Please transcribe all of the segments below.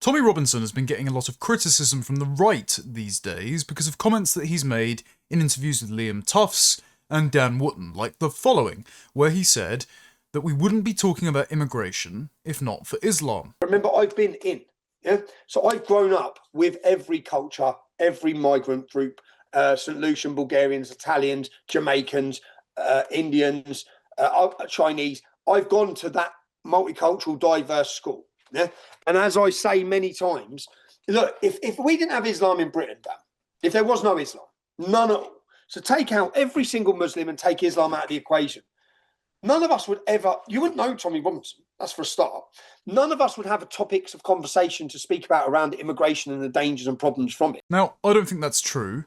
Tommy Robinson has been getting a lot of criticism from the right these days because of comments that he's made in interviews with Liam Tufts and Dan Wootton, like the following, where he said that we wouldn't be talking about immigration if not for Islam. Remember, I've been in, so I've grown up with every culture, every migrant group, St. Lucian, Bulgarians, Italians, Jamaicans, Indians, Chinese. I've gone to that multicultural, diverse school. Yeah. And as I say many times, look, if we didn't have Islam in Britain, Dan, if there was no Islam, none at all, so take out every single Muslim and take Islam out of the equation, none of us would ever, you wouldn't know Tommy Robinson, that's for a start. None of us would have topics of conversation to speak about around immigration and the dangers and problems from it. Now, I don't think that's true.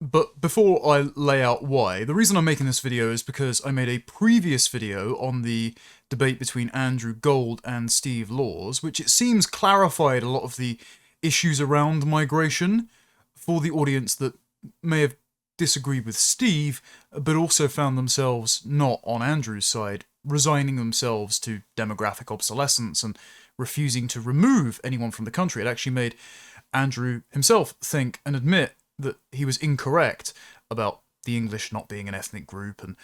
But before I lay out why, the reason I'm making this video is because I made a previous video on the debate between Andrew Gold and Steve Laws, which it seems clarified a lot of the issues around migration for the audience that may have disagreed with Steve, but also found themselves not on Andrew's side, resigning themselves to demographic obsolescence and refusing to remove anyone from the country. It actually made Andrew himself think and admit that he was incorrect about the English not being an ethnic group and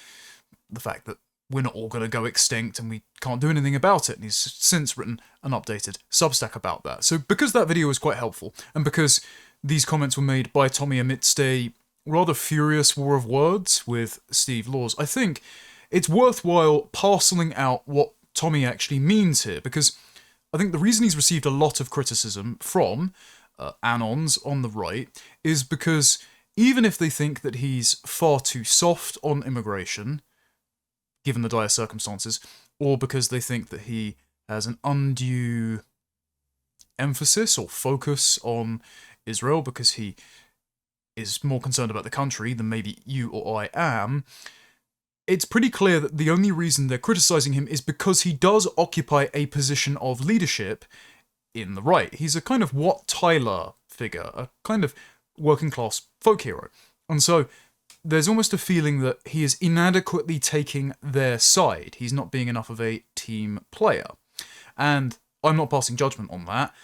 the fact that we're not all going to go extinct and we can't do anything about it. And he's since written an updated Substack about that. So because that video was quite helpful, and because these comments were made by Tommy amidst a rather furious war of words with Steve Laws, I think it's worthwhile parceling out what Tommy actually means here, because I think the reason he's received a lot of criticism from Anons on the right is because even if they think that he's far too soft on immigration, given the dire circumstances, or because they think that he has an undue emphasis or focus on Israel because he is more concerned about the country than maybe you or I am, it's pretty clear that the only reason they're criticizing him is because he does occupy a position of leadership in the right. He's a kind of Wat Tyler figure, a kind of working class folk hero. And so there's almost a feeling that he is inadequately taking their side. He's not being enough of a team player. And I'm not passing judgment on that.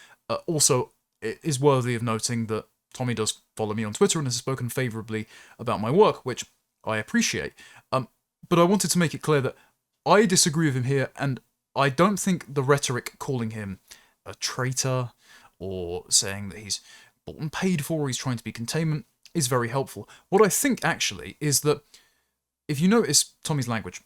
Also, it is worthy of noting that Tommy does follow me on Twitter and has spoken favourably about my work, which I appreciate. But I wanted to make it clear that I disagree with him here, and I don't think the rhetoric calling him a traitor or saying that he's bought and paid for or he's trying to be containment is very helpful. What I think actually is that if you notice Tommy's language,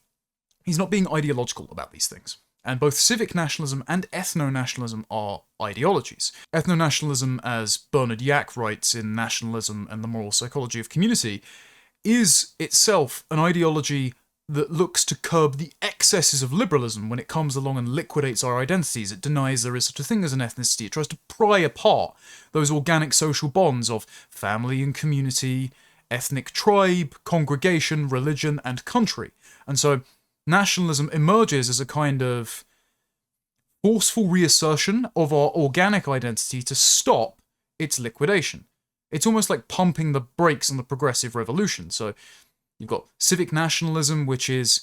he's not being ideological about these things. And both civic nationalism and ethno-nationalism are ideologies. Ethno-nationalism, as Bernard Yack writes in Nationalism and the Moral Psychology of Community, is itself an ideology that looks to curb the excesses of liberalism when it comes along and liquidates our identities. It denies there is such a thing as an ethnicity. It tries to pry apart those organic social bonds of family and community, ethnic tribe, congregation, religion, and country. And so nationalism emerges as a kind of forceful reassertion of our organic identity to stop its liquidation. It's almost like pumping the brakes on the progressive revolution. So you've got civic nationalism, which is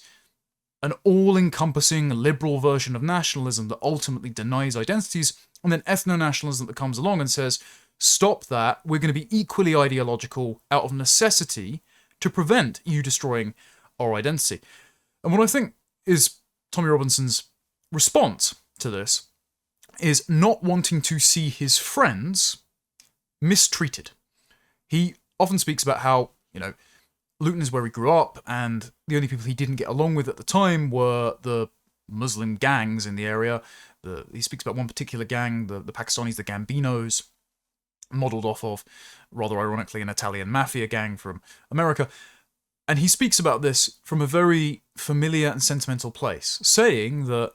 an all-encompassing liberal version of nationalism that ultimately denies identities, and then ethno-nationalism that comes along and says, stop that, we're going to be equally ideological out of necessity to prevent you destroying our identity. And what I think is Tommy Robinson's response to this is not wanting to see his friends mistreated. He often speaks about how, Luton is where he grew up, and the only people he didn't get along with at the time were the Muslim gangs in the area. He speaks about one particular gang, the Pakistanis, the Gambinos, modelled off of, rather ironically, an Italian mafia gang from America. And he speaks about this from a very familiar and sentimental place, saying that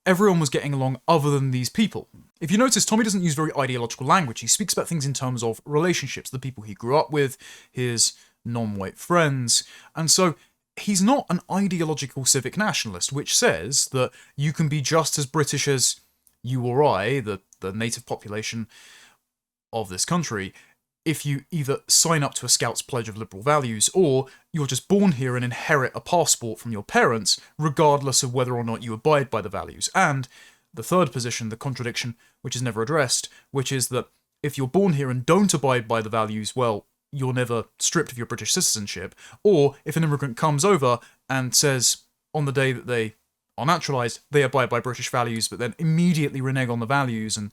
everyone was getting along other than these people. If you notice, Tommy doesn't use very ideological language. He speaks about things in terms of relationships, the people he grew up with, his non-white friends. And so he's not an ideological civic nationalist, which says that you can be just as British as you or I, the native population of this country, if you either sign up to a Scout's Pledge of Liberal Values, or you're just born here and inherit a passport from your parents, regardless of whether or not you abide by the values. And the third position, the contradiction, which is never addressed, which is that if you're born here and don't abide by the values, well, you're never stripped of your British citizenship. Or if an immigrant comes over and says on the day that they are naturalised, they abide by British values, but then immediately renege on the values and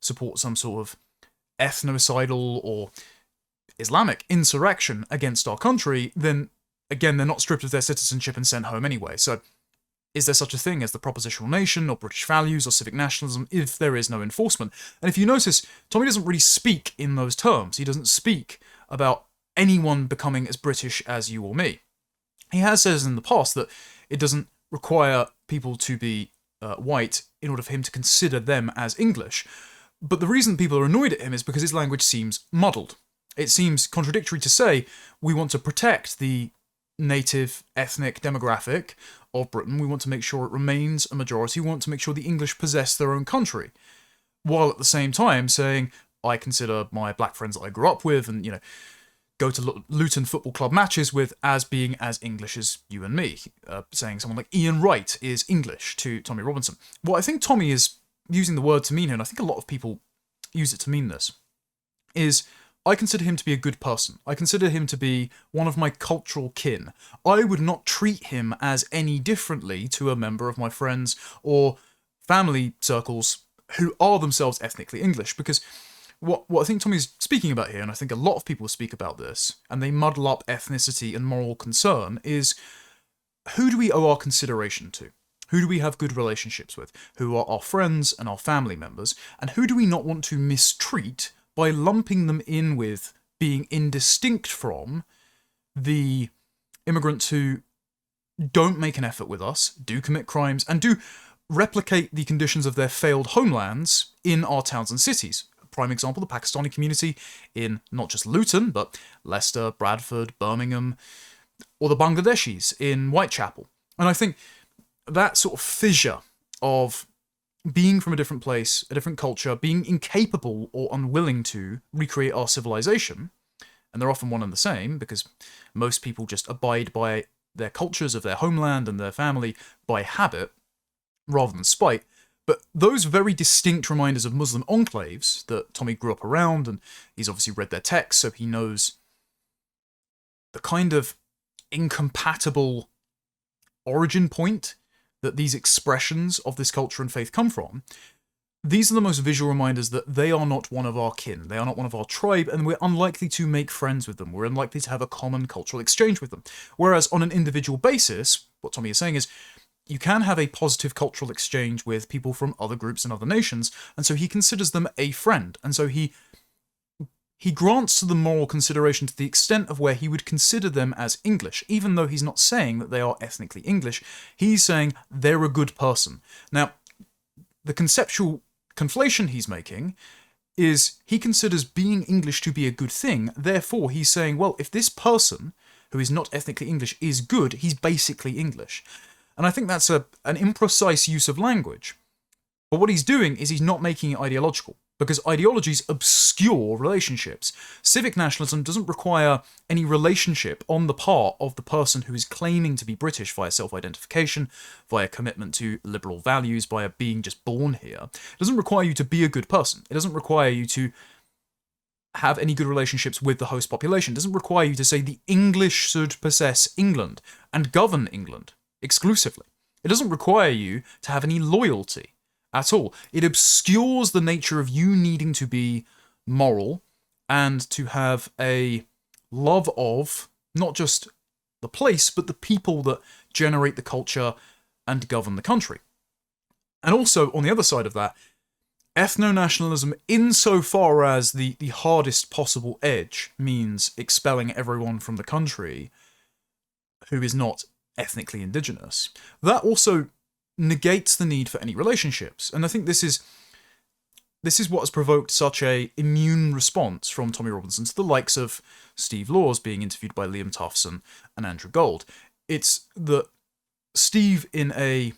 support some sort of ethnocidal or Islamic insurrection against our country, then again, they're not stripped of their citizenship and sent home anyway. So is there such a thing as the propositional nation or British values or civic nationalism if there is no enforcement? And if you notice, Tommy doesn't really speak in those terms. He doesn't speak about anyone becoming as British as you or me. He has said in the past that it doesn't require people to be white in order for him to consider them as English. But the reason people are annoyed at him is because his language seems muddled. It seems contradictory to say we want to protect the native ethnic demographic of Britain. We want to make sure it remains a majority. We want to make sure the English possess their own country, while at the same time saying, I consider my black friends that I grew up with and, go to Luton Football Club matches with as being as English as you and me. Saying someone like Ian Wright is English to Tommy Robinson. What I think Tommy is using the word to mean here, and I think a lot of people use it to mean this, is I consider him to be a good person. I consider him to be one of my cultural kin. I would not treat him as any differently to a member of my friends or family circles who are themselves ethnically English, because what I think Tommy's speaking about here, and I think a lot of people speak about this, and they muddle up ethnicity and moral concern, is who do we owe our consideration to? Who do we have good relationships with? Who are our friends and our family members? And who do we not want to mistreat by lumping them in with being indistinct from the immigrants who don't make an effort with us, do commit crimes, and do replicate the conditions of their failed homelands in our towns and cities? Prime example, the Pakistani community in not just Luton, but Leicester, Bradford, Birmingham, or the Bangladeshis in Whitechapel. And I think that sort of fissure of being from a different place, a different culture, being incapable or unwilling to recreate our civilization, and they're often one and the same, because most people just abide by their cultures of their homeland and their family by habit, rather than spite. But those very distinct reminders of Muslim enclaves that Tommy grew up around, and he's obviously read their texts, so he knows the kind of incompatible origin point that these expressions of this culture and faith come from, these are the most visual reminders that they are not one of our kin, they are not one of our tribe, and we're unlikely to make friends with them, we're unlikely to have a common cultural exchange with them. Whereas on an individual basis, what Tommy is saying is, you can have a positive cultural exchange with people from other groups and other nations, and so he considers them a friend, and so he grants to them moral consideration to the extent of where he would consider them as English, even though he's not saying that they are ethnically English. He's saying they're a good person. Now, the conceptual conflation he's making is he considers being English to be a good thing, therefore he's saying, well, if this person, who is not ethnically English, is good, he's basically English. And I think that's an imprecise use of language. But what he's doing is he's not making it ideological, because ideologies obscure relationships. Civic nationalism doesn't require any relationship on the part of the person who is claiming to be British via self-identification, via commitment to liberal values, via being just born here. It doesn't require you to be a good person. It doesn't require you to have any good relationships with the host population. It doesn't require you to say the English should possess England and govern England exclusively. It doesn't require you to have any loyalty at all. It obscures the nature of you needing to be moral and to have a love of not just the place, but the people that generate the culture and govern the country. And also, on the other side of that, ethno-nationalism, insofar as the hardest possible edge means expelling everyone from the country who is not ethnically indigenous, that also negates the need for any relationships. And I think this is what has provoked such a immune response from Tommy Robinson to the likes of Steve Laws being interviewed by Liam Tufts and Andrew Gold. It's that Steve, in a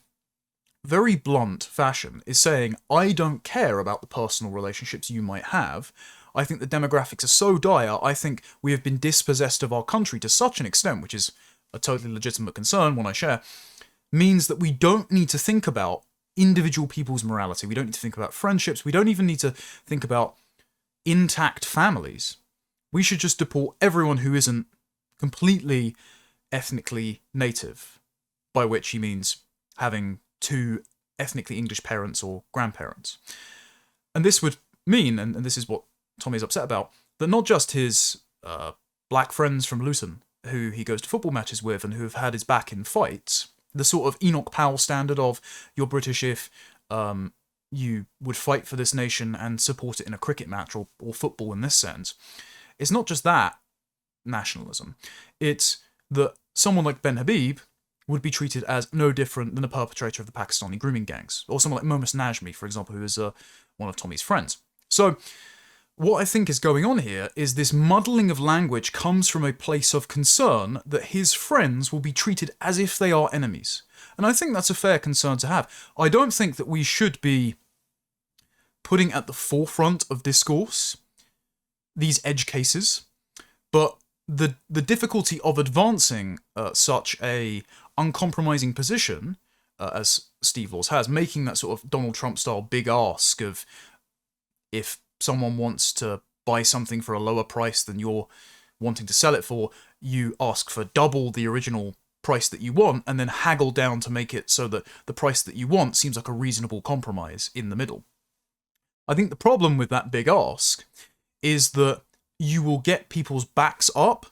very blunt fashion, is saying, I don't care about the personal relationships you might have. I think the demographics are so dire, I think we have been dispossessed of our country to such an extent, which is a totally legitimate concern, one I share, means that we don't need to think about individual people's morality. We don't need to think about friendships. We don't even need to think about intact families. We should just deport everyone who isn't completely ethnically native, by which he means having two ethnically English parents or grandparents. And this would mean, and this is what Tommy's upset about, that not just his black friends from Luton, who he goes to football matches with and who have had his back in fights, the sort of Enoch Powell standard of you're British if you would fight for this nation and support it in a cricket match or football in this sense. It's not just that nationalism. It's that someone like Ben Habib would be treated as no different than a perpetrator of the Pakistani grooming gangs, or someone like Momus Najmi, for example, who is one of Tommy's friends. So what I think is going on here is this muddling of language comes from a place of concern that his friends will be treated as if they are enemies. And I think that's a fair concern to have. I don't think that we should be putting at the forefront of discourse these edge cases, but the difficulty of advancing such a uncompromising position, as Steve Laws has, making that sort of Donald Trump-style big ask of if someone wants to buy something for a lower price than you're wanting to sell it for, you ask for double the original price that you want and then haggle down to make it so that the price that you want seems like a reasonable compromise in the middle. I think the problem with that big ask is that you will get people's backs up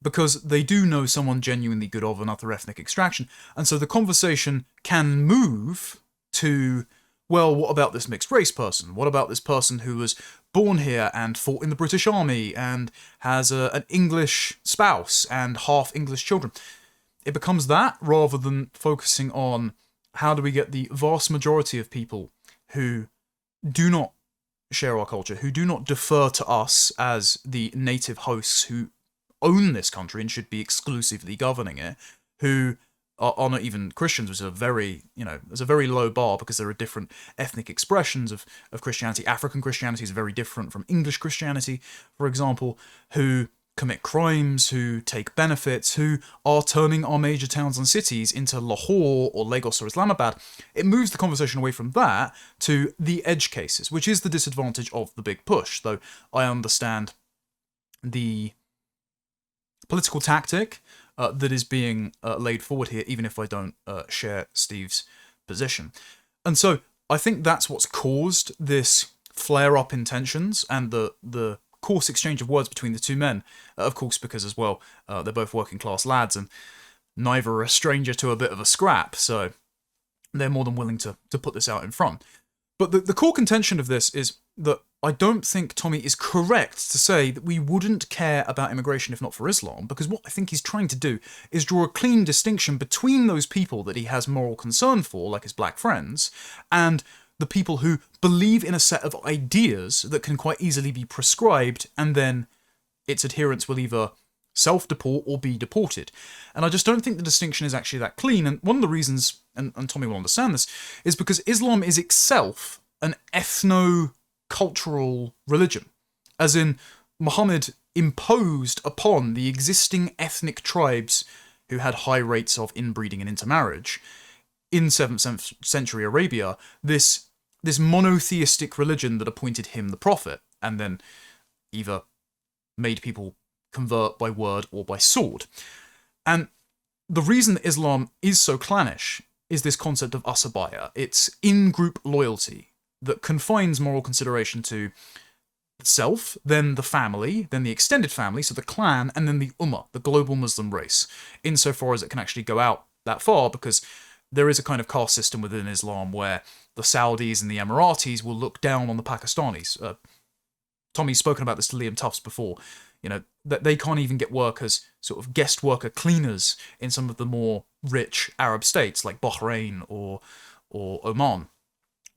because they do know someone genuinely good of another ethnic extraction, and so the conversation can move to, well, what about this mixed race person? What about this person who was born here and fought in the British Army and has an English spouse and half English children? It becomes that rather than focusing on how do we get the vast majority of people who do not share our culture, who do not defer to us as the native hosts who own this country and should be exclusively governing it, who are not even Christians, which is a very, there's a very low bar because there are different ethnic expressions of Christianity. African Christianity is very different from English Christianity, for example, who commit crimes, who take benefits, who are turning our major towns and cities into Lahore or Lagos or Islamabad. It moves the conversation away from that to the edge cases, which is the disadvantage of the big push, though I understand the political tactic that is being laid forward here, even if I don't share Steve's position. And so I think that's what's caused this flare-up in tensions and the coarse exchange of words between the two men, of course, because as well, they're both working-class lads, and neither are a stranger to a bit of a scrap, so they're more than willing to put this out in front. But the core contention of this is that I don't think Tommy is correct to say that we wouldn't care about immigration if not for Islam, because what I think he's trying to do is draw a clean distinction between those people that he has moral concern for, like his black friends, and the people who believe in a set of ideas that can quite easily be prescribed, and then its adherents will either self-deport or be deported. And I just don't think the distinction is actually that clean, and one of the reasons, and Tommy will understand this, is because Islam is itself an ethno-cultural religion. As in, Muhammad imposed upon the existing ethnic tribes who had high rates of inbreeding and intermarriage in 7th century Arabia, this monotheistic religion that appointed him the prophet, and then either made people convert by word or by sword. And the reason that Islam is so clannish is this concept of asabaya. It's in-group loyalty that confines moral consideration to self, then the family, then the extended family, so the clan, and then the ummah, the global Muslim race, insofar as it can actually go out that far, because there is a kind of caste system within Islam where the Saudis and the Emiratis will look down on the Pakistanis. Tommy's spoken about this to Liam Tufts before, that they can't even get workers, sort of guest worker cleaners in some of the more rich Arab states like Bahrain or Oman.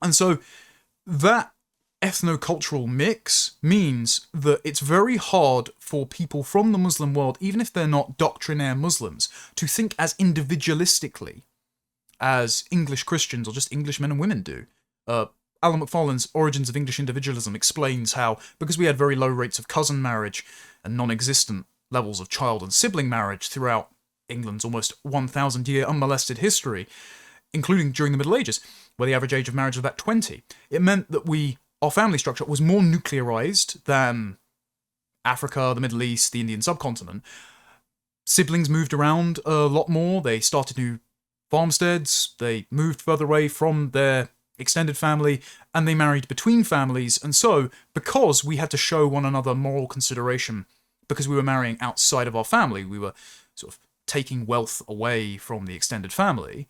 And so that ethno-cultural mix means that it's very hard for people from the Muslim world, even if they're not doctrinaire Muslims, to think as individualistically as English Christians or just English men and women do. Alan McFarlane's Origins of English Individualism explains how, because we had very low rates of cousin marriage and non-existent levels of child and sibling marriage throughout England's almost 1,000-year unmolested history, including during the Middle Ages, where the average age of marriage was about 20. It meant that our family structure was more nuclearized than Africa, the Middle East, the Indian subcontinent. Siblings moved around a lot more. They started new farmsteads. They moved further away from their extended family, and they married between families. And so, because we had to show one another moral consideration, because we were marrying outside of our family, we were sort of taking wealth away from the extended family,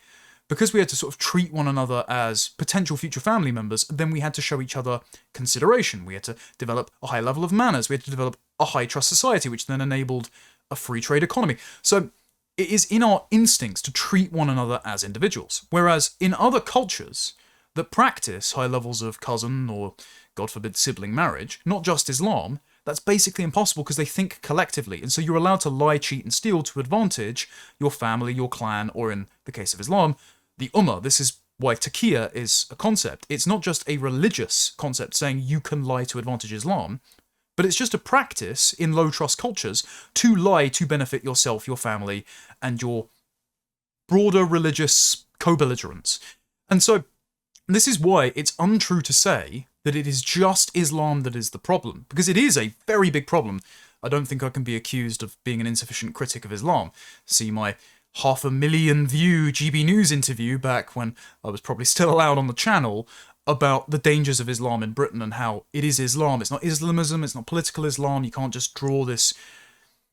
because we had to sort of treat one another as potential future family members, then we had to show each other consideration. We had to develop a high level of manners. We had to develop a high trust society, which then enabled a free trade economy. So it is in our instincts to treat one another as individuals. Whereas in other cultures that practice high levels of cousin or, God forbid, sibling marriage, not just Islam, that's basically impossible because they think collectively. And so you're allowed to lie, cheat, and steal to advantage your family, your clan, or in the case of Islam, the Ummah. This is why taqiyya is a concept. It's not just a religious concept saying you can lie to advantage Islam, but it's just a practice in low-trust cultures to lie to benefit yourself, your family, and your broader religious co-belligerents. And so this is why it's untrue to say that it is just Islam that is the problem, because it is a very big problem. I don't think I can be accused of being an insufficient critic of Islam. See my 500,000 view GB News interview back when I was probably still allowed on the channel about the dangers of Islam in Britain and how it is Islam. It's not Islamism, it's not political Islam. You can't just draw this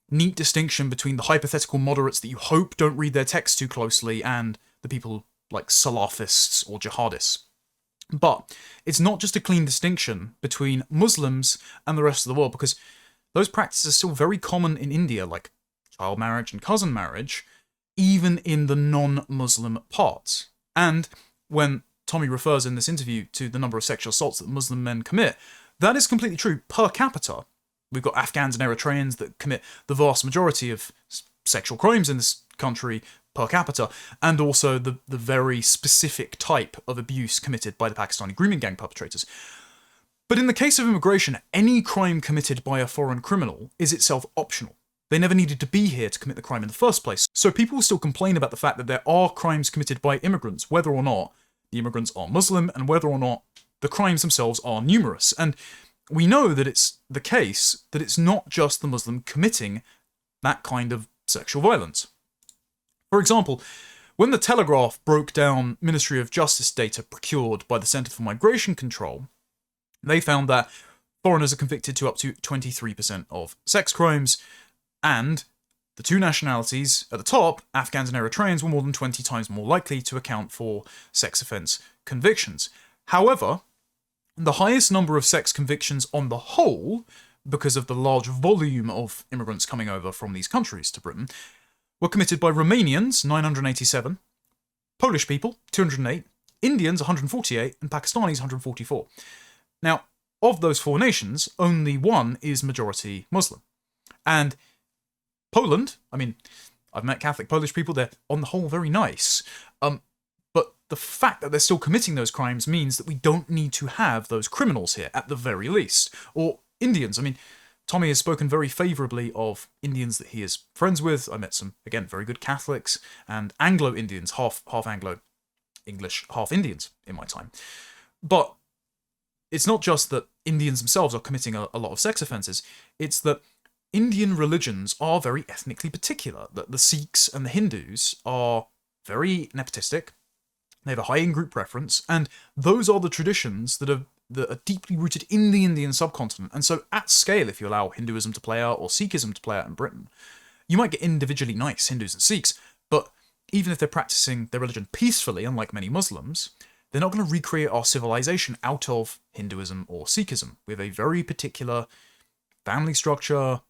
neat distinction between the hypothetical moderates that you hope don't read their text too closely and the people like Salafists or jihadists. But it's not just a clean distinction between Muslims and the rest of the world, because those practices are still very common in India, like child marriage and cousin marriage, even in the non-Muslim parts. And when Tommy refers in this interview to the number of sexual assaults that Muslim men commit, that is completely true per capita. We've got Afghans and Eritreans that commit the vast majority of sexual crimes in this country per capita, and also the very specific type of abuse committed by the Pakistani grooming gang perpetrators. But in the case of immigration, any crime committed by a foreign criminal is itself optional. They never needed to be here to commit the crime in the first place. So people will still complain about the fact that there are crimes committed by immigrants, whether or not the immigrants are Muslim, and whether or not the crimes themselves are numerous. And we know that it's the case that it's not just the Muslim committing that kind of sexual violence. For example, when the Telegraph broke down Ministry of Justice data procured by the Centre for Migration Control, they found that foreigners are convicted to up to 23% of sex crimes, and the two nationalities at the top, Afghans and Eritreans, were more than 20 times more likely to account for sex offence convictions. However, the highest number of sex convictions on the whole, because of the large volume of immigrants coming over from these countries to Britain, were committed by Romanians, 987, Polish people, 208, Indians, 148, and Pakistanis, 144. Now, of those four nations, only one is majority Muslim. And Poland, I mean, I've met Catholic Polish people, they're on the whole very nice. But the fact that they're still committing those crimes means that we don't need to have those criminals here, at the very least. Or Indians, I mean, Tommy has spoken very favourably of Indians that he is friends with. I met some, again, very good Catholics and Anglo-Indians, half Anglo-English, half Indians in my time. But it's not just that Indians themselves are committing a lot of sex offences, it's that Indian religions are very ethnically particular, that the Sikhs and the Hindus are very nepotistic, they have a high in-group preference, and those are the traditions that are deeply rooted in the Indian subcontinent. And so at scale, if you allow Hinduism to play out or Sikhism to play out in Britain, you might get individually nice Hindus and Sikhs, but even if they're practicing their religion peacefully, unlike many Muslims, they're not going to recreate our civilization out of Hinduism or Sikhism. We have a very particular family structure,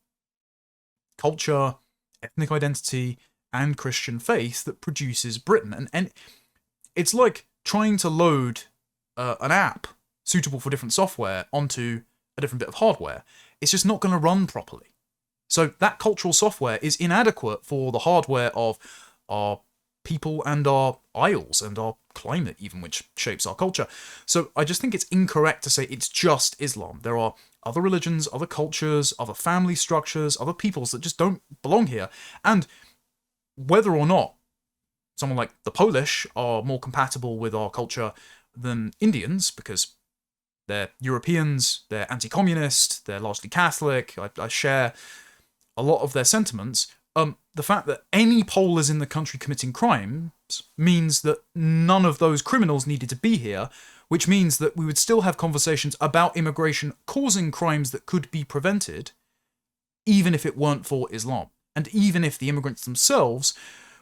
culture, ethnic identity, and Christian faith that produces Britain. And it's like trying to load an app suitable for different software onto a different bit of hardware. It's just not going to run properly. So that cultural software is inadequate for the hardware of our people and our isles and our climate even, which shapes our culture. So I just think it's incorrect to say it's just Islam. There are other religions, other cultures, other family structures, other peoples that just don't belong here. And whether or not someone like the Polish are more compatible with our culture than Indians, because they're Europeans, they're anti-communist, they're largely Catholic. I share a lot of their sentiments. The fact that any Pole is in the country committing crimes means that none of those criminals needed to be here, which means that we would still have conversations about immigration causing crimes that could be prevented, even if it weren't for Islam, and even if the immigrants themselves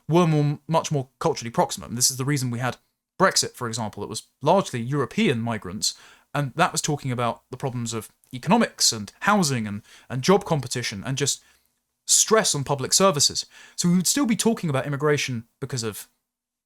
were much more culturally proximate. And this is the reason we had Brexit, for example. It was largely European migrants, and that was talking about the problems of economics and housing and job competition and just stress on public services. So we would still be talking about immigration because of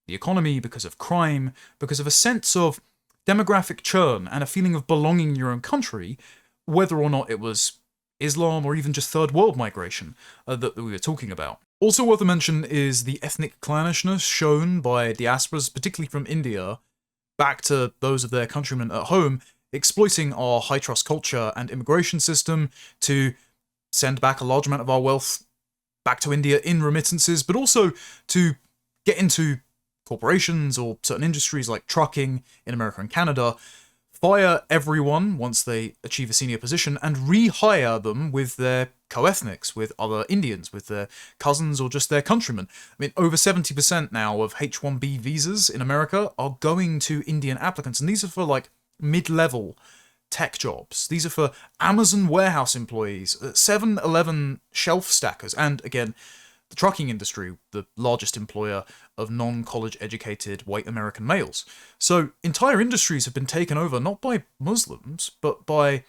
the economy, because of crime, because of a sense of demographic churn and a feeling of belonging in your own country, whether or not it was Islam or even just third world migration that we were talking about. Also worth a mention is the ethnic clannishness shown by diasporas, particularly from India, back to those of their countrymen at home, exploiting our high trust culture and immigration system to send back a large amount of our wealth back to India in remittances, but also to get into corporations or certain industries like trucking in America and Canada, fire everyone once they achieve a senior position, and rehire them with their co-ethnics, with other Indians, with their cousins or just their countrymen. I mean, over 70% now of H-1B visas in America are going to Indian applicants, and these are for like mid-level tech jobs. These are for Amazon warehouse employees, 7-Eleven shelf stackers, and again, the trucking industry, the largest employer of non-college educated white American males. So entire industries have been taken over not by Muslims, but by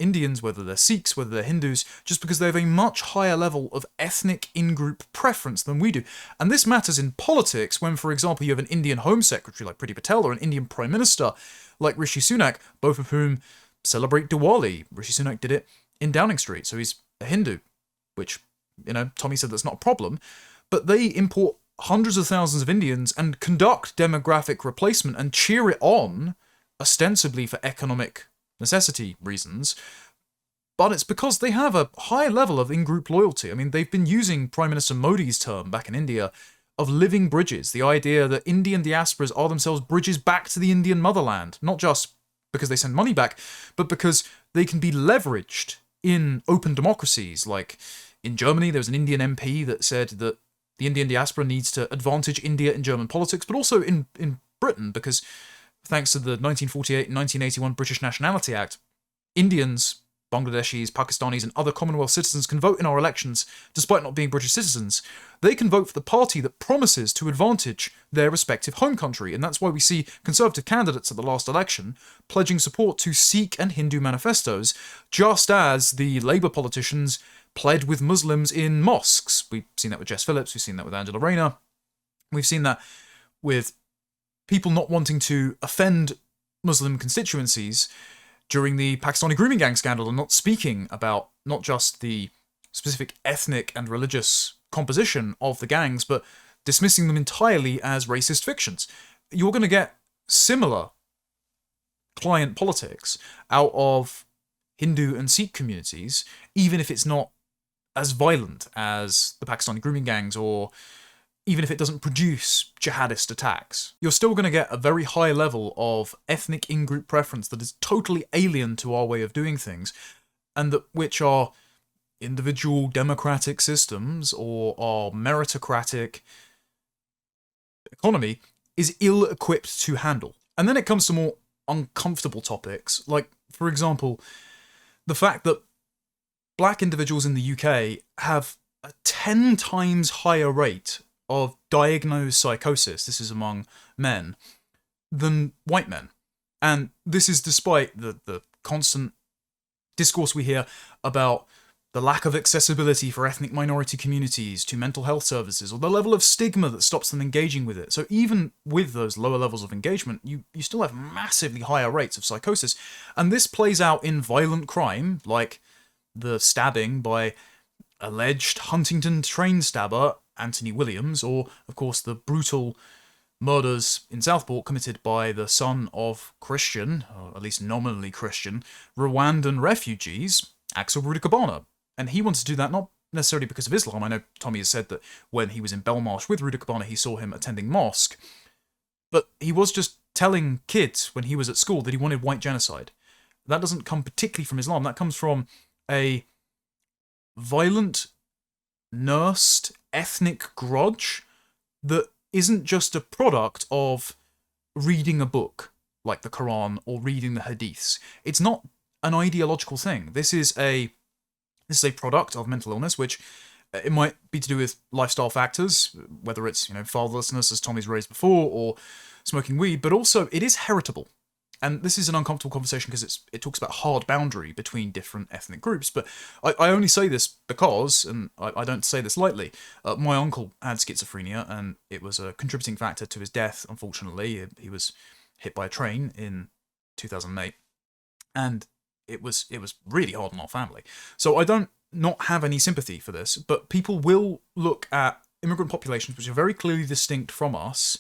Indians, whether they're Sikhs, whether they're Hindus, just because they have a much higher level of ethnic in-group preference than we do. And this matters in politics when, for example, you have an Indian Home Secretary like Priti Patel or an Indian Prime Minister like Rishi Sunak, both of whom celebrate Diwali. Rishi Sunak did it in Downing Street, so he's a Hindu, which, you know, Tommy said that's not a problem. But they import hundreds of thousands of Indians and conduct demographic replacement and cheer it on, ostensibly for economic necessity reasons. But it's because they have a high level of in-group loyalty. I mean, they've been using Prime Minister Modi's term back in India of living bridges, the idea that Indian diasporas are themselves bridges back to the Indian motherland, not just because they send money back, but because they can be leveraged in open democracies. Like in Germany, there was an Indian MP that said that the Indian diaspora needs to advantage India in German politics, but also in Britain, because thanks to the 1948 and 1981 British Nationality Act, Indians, Bangladeshis, Pakistanis, and other Commonwealth citizens can vote in our elections despite not being British citizens. They can vote for the party that promises to advantage their respective home country, and that's why we see Conservative candidates at the last election pledging support to Sikh and Hindu manifestos, just as the Labour politicians pled with Muslims in mosques. We've seen that with Jess Phillips, we've seen that with Angela Rayner, we've seen that with people not wanting to offend Muslim constituencies during the Pakistani grooming gang scandal and not speaking about not just the specific ethnic and religious composition of the gangs, but dismissing them entirely as racist fictions. You're going to get similar client politics out of Hindu and Sikh communities, even if it's not as violent as the Pakistani grooming gangs, or even if it doesn't produce jihadist attacks. You're still going to get a very high level of ethnic in-group preference that is totally alien to our way of doing things, and that which our individual democratic systems or our meritocratic economy is ill-equipped to handle. And then it comes to more uncomfortable topics, like, for example, the fact that black individuals in the UK have a 10 times higher rate of diagnosed psychosis, this is among men, than white men. And this is despite the constant discourse we hear about the lack of accessibility for ethnic minority communities to mental health services, or the level of stigma that stops them engaging with it. So even with those lower levels of engagement, you still have massively higher rates of psychosis. And this plays out in violent crime, like the stabbing by alleged Huntington train stabber Anthony Williams, or, of course, the brutal murders in Southport committed by the son of Christian, or at least nominally Christian, Rwandan refugees, Axel Rudikabana. And he wanted to do that not necessarily because of Islam. I know Tommy has said that when he was in Belmarsh with Ruda Cabana, he saw him attending mosque, but he was just telling kids when he was at school that he wanted white genocide. That doesn't come particularly from Islam. That comes from a violent, nursed, ethnic grudge that isn't just a product of reading a book like the Quran or reading the Hadiths. It's not an ideological thing. This is a product of mental illness, which it might be to do with lifestyle factors, whether it's, fatherlessness, as Tommy's raised before, or smoking weed, but also it is heritable. And this is an uncomfortable conversation because it talks about hard boundary between different ethnic groups. But I only say this because, and I don't say this lightly, my uncle had schizophrenia, and it was a contributing factor to his death, unfortunately. He was hit by a train in 2008. And it was really hard on our family. So I don't not have any sympathy for this, but people will look at immigrant populations which are very clearly distinct from us,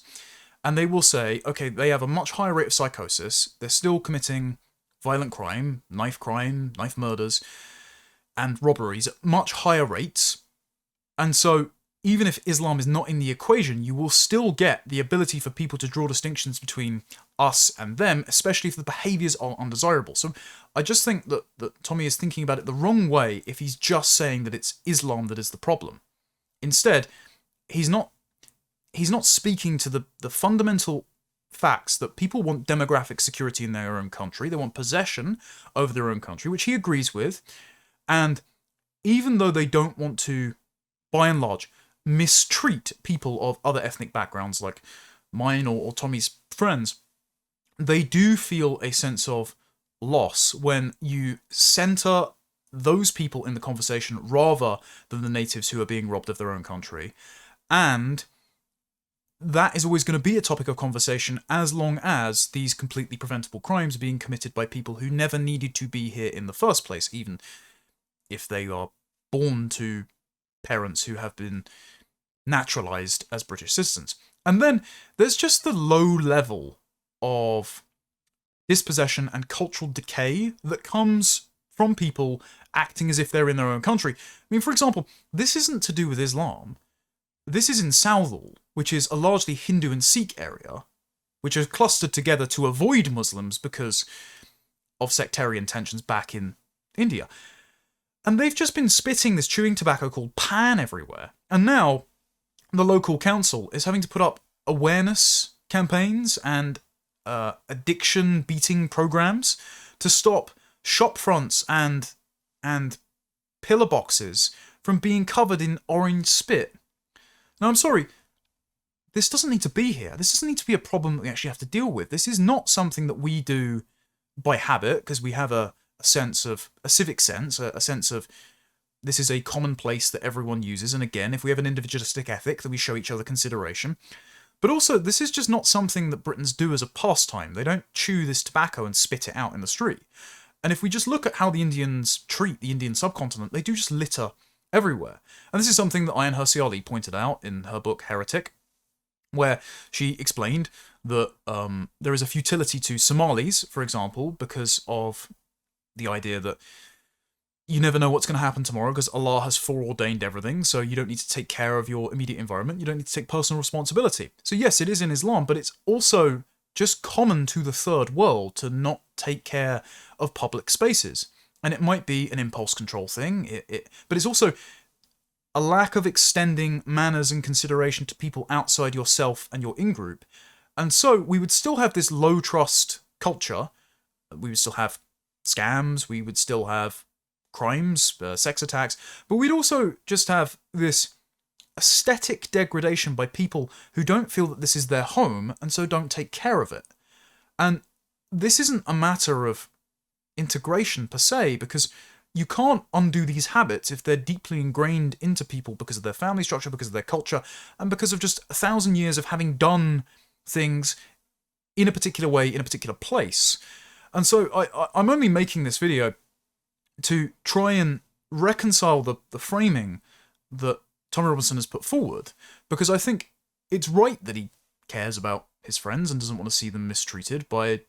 and they will say, okay, they have a much higher rate of psychosis, they're still committing violent crime, knife murders, and robberies at much higher rates, and so even if Islam is not in the equation, you will still get the ability for people to draw distinctions between us and them, especially if the behaviours are undesirable. So I just think that Tommy is thinking about it the wrong way if he's just saying that it's Islam that is the problem. Instead, he's not speaking to the fundamental facts that people want demographic security in their own country, they want possession over their own country, which he agrees with, and even though they don't want to, by and large, mistreat people of other ethnic backgrounds like mine or Tommy's friends, they do feel a sense of loss when you center those people in the conversation rather than the natives who are being robbed of their own country. And that is always going to be a topic of conversation as long as these completely preventable crimes are being committed by people who never needed to be here in the first place, even if they are born to parents who have been naturalized as British citizens. And then there's just the low level of dispossession and cultural decay that comes from people acting as if they're in their own country. I mean, for example, this isn't to do with Islam. This is in Southall, which is a largely Hindu and Sikh area, which are clustered together to avoid Muslims because of sectarian tensions back in India. And they've just been spitting this chewing tobacco called pan everywhere. And now the local council is having to put up awareness campaigns and addiction beating programs to stop shop fronts and pillar boxes from being covered in orange spit. Now, I'm sorry, this doesn't need to be here. This doesn't need to be a problem that we actually have to deal with. This is not something that we do by habit because we have a sense of, a civic sense, a sense of this is a commonplace that everyone uses. And again, if we have an individualistic ethic, then we show each other consideration. But also, this is just not something that Britons do as a pastime. They don't chew this tobacco and spit it out in the street. And if we just look at how the Indians treat the Indian subcontinent, they do just litter everywhere. And this is something that Ayaan Hirsi Ali pointed out in her book Heretic, where she explained that there is a futility to Somalis, for example, because of the idea that you never know what's going to happen tomorrow because Allah has foreordained everything, so you don't need to take care of your immediate environment, you don't need to take personal responsibility. So yes, it is in Islam, but it's also just common to the third world to not take care of public spaces. And it might be an impulse control thing, but it's also a lack of extending manners and consideration to people outside yourself and your in-group. And so we would still have this low trust culture, we would still have scams, we would still have crimes, sex attacks, but we'd also just have this aesthetic degradation by people who don't feel that this is their home and so don't take care of it. And this isn't a matter of integration per se, because you can't undo these habits if they're deeply ingrained into people because of their family structure, because of their culture, and because of just 1,000 years of having done things in a particular way, in a particular place. And so I'm only making this video to try and reconcile the framing that Tommy Robinson has put forward, because I think it's right that he cares about his friends and doesn't want to see them mistreated by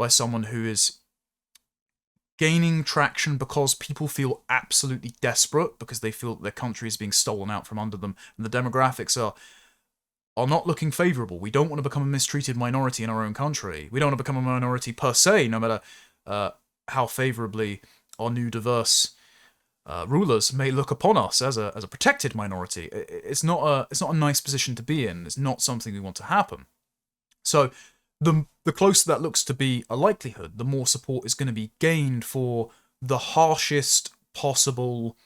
someone who is gaining traction because people feel absolutely desperate because they feel that their country is being stolen out from under them, and the demographics are not looking favourable. We don't want to become a mistreated minority in our own country. We don't want to become a minority per se, no matter how favourably our new diverse rulers may look upon us as a protected minority. It's not a nice position to be in. It's not something we want to happen. So the closer that looks to be a likelihood, the more support is going to be gained for the harshest possible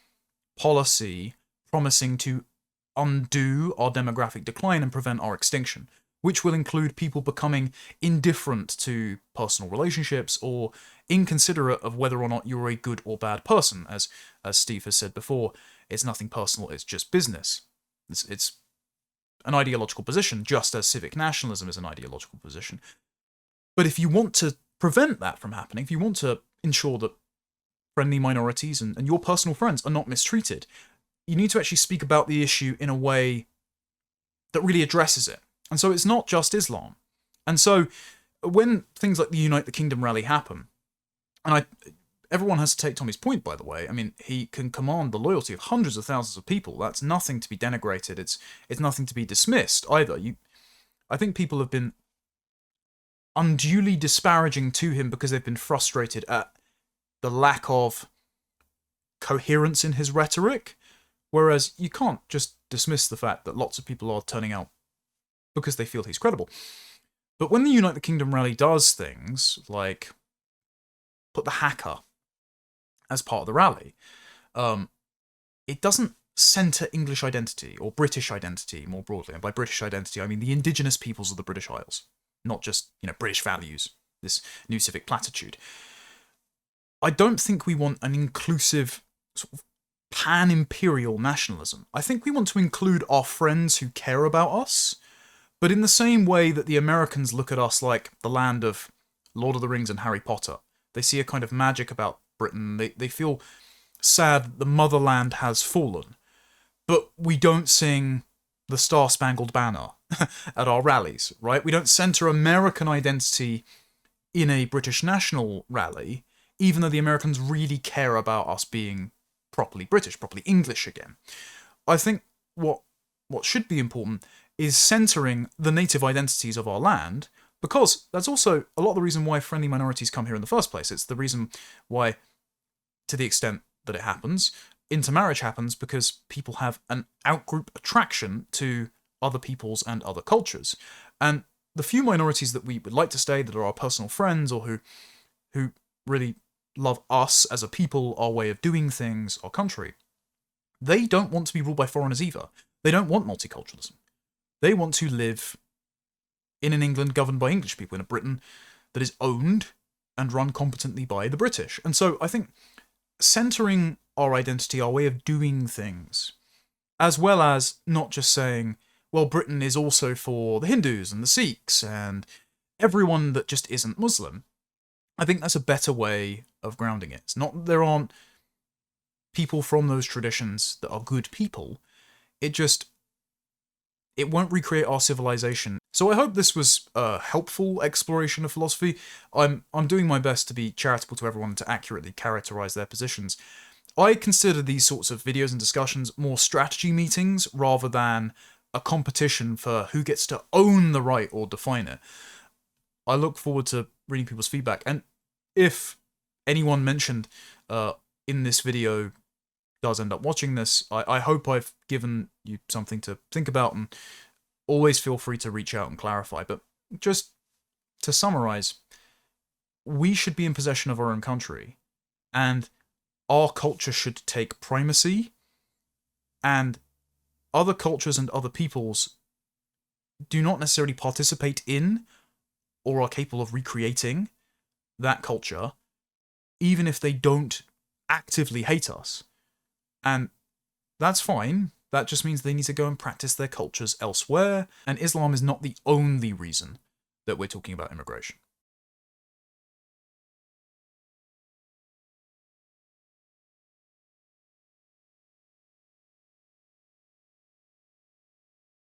policy promising to undo our demographic decline and prevent our extinction, which will include people becoming indifferent to personal relationships or inconsiderate of whether or not you're a good or bad person. As Steve has said before, it's nothing personal, it's just business. It's an ideological position, just as civic nationalism is an ideological position. But if you want to prevent that from happening, if you want to ensure that friendly minorities and your personal friends are not mistreated, you need to actually speak about the issue in a way that really addresses it. And so it's not just Islam. And so when things like the Unite the Kingdom rally happen, and everyone has to take Tommy's point, by the way. I mean, he can command the loyalty of hundreds of thousands of people. That's nothing to be denigrated. It's nothing to be dismissed either. I think people have been unduly disparaging to him because they've been frustrated at the lack of coherence in his rhetoric. Whereas you can't just dismiss the fact that lots of people are turning out because they feel he's credible. But when the Unite the Kingdom rally does things like put the haka as part of the rally, it doesn't centre English identity or British identity more broadly. And by British identity, I mean the indigenous peoples of the British Isles, not just, British values, this new civic platitude. I don't think we want an inclusive sort of pan-imperial nationalism. I think we want to include our friends who care about us, but in the same way that the Americans look at us like the land of Lord of the Rings and Harry Potter. They see a kind of magic about Britain. They feel sad that the motherland has fallen. But we don't sing the Star-Spangled Banner at our rallies, right? We don't centre American identity in a British national rally, even though the Americans really care about us being properly British, properly English again. I think what should be important is centering the native identities of our land, because that's also a lot of the reason why friendly minorities come here in the first place. It's the reason why, to the extent that it happens, intermarriage happens because people have an outgroup attraction to other peoples and other cultures. And the few minorities that we would like to stay, that are our personal friends, or who really love us as a people, our way of doing things, our country, they don't want to be ruled by foreigners either. They don't want multiculturalism. They want to live in an England governed by English people, in a Britain that is owned and run competently by the British. And so I think centering our identity, our way of doing things, as well as not just saying, well, Britain is also for the Hindus and the Sikhs and everyone that just isn't Muslim, I think that's a better way of grounding it. It's not that there aren't people from those traditions that are good people. It won't recreate our civilization. So I hope this was a helpful exploration of philosophy. I'm doing my best to be charitable to everyone, to accurately characterize their positions. I consider these sorts of videos and discussions more strategy meetings rather than a competition for who gets to own the right or define it. I look forward to reading people's feedback. And if anyone mentioned in this video does end up watching this, I hope I've given you something to think about, and always feel free to reach out and clarify. But just to summarize, we should be in possession of our own country, and our culture should take primacy, and other cultures and other peoples do not necessarily participate in or are capable of recreating that culture, even if they don't actively hate us. And that's fine. That just means they need to go and practice their cultures elsewhere, and Islam is not the only reason that we're talking about immigration.